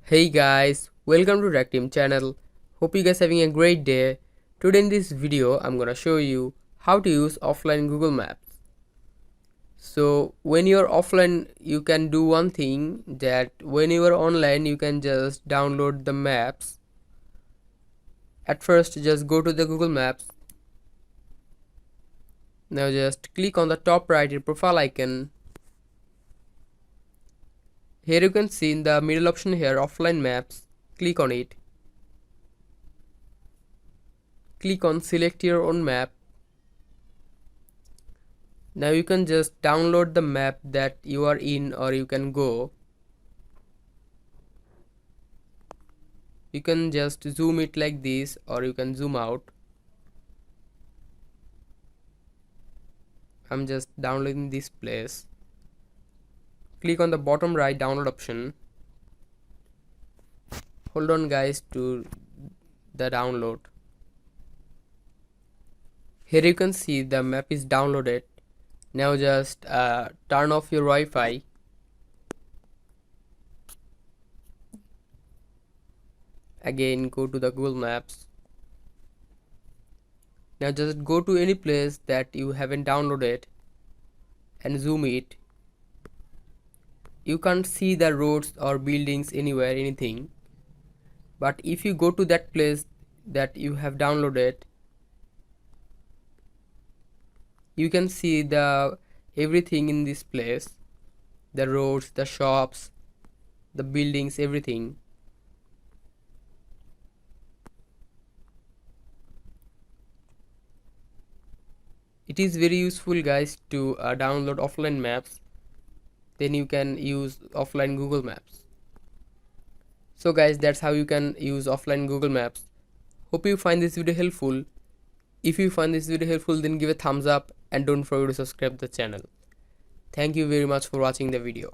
Hey guys, welcome to Tech Team channel. Hope you guys having a great day. Today in this video, I'm gonna show you how to use offline Google Maps. So when you're offline, you can do one thing that when you are online, you can just download the maps. At first, just go to the Google Maps. Now just click on the top right profile icon. Here you can see in the middle option here offline maps. Click on it. Click on select your own map. Now you can just download the map that you are in, or you can go. You can just zoom it like this, or you can zoom out. I'm just downloading this place. Click on the bottom right download option. Hold on guys to the download. Here you can see the map is downloaded. Now just turn off your Wi-Fi. Again go to the Google Maps. Now just go to any place that you haven't downloaded and zoom it. You can't see the roads or buildings anywhere, anything. But if you go to that place that you have downloaded, you can see the everything in this place, the roads, the shops, the buildings, everything. It is very useful guys to download offline maps. Then you can use offline Google Maps. So guys, that's how you can use offline Google Maps. Hope you find this video helpful. If you find this video helpful, then give a thumbs up and don't forget to subscribe the channel. Thank you very much for watching the video.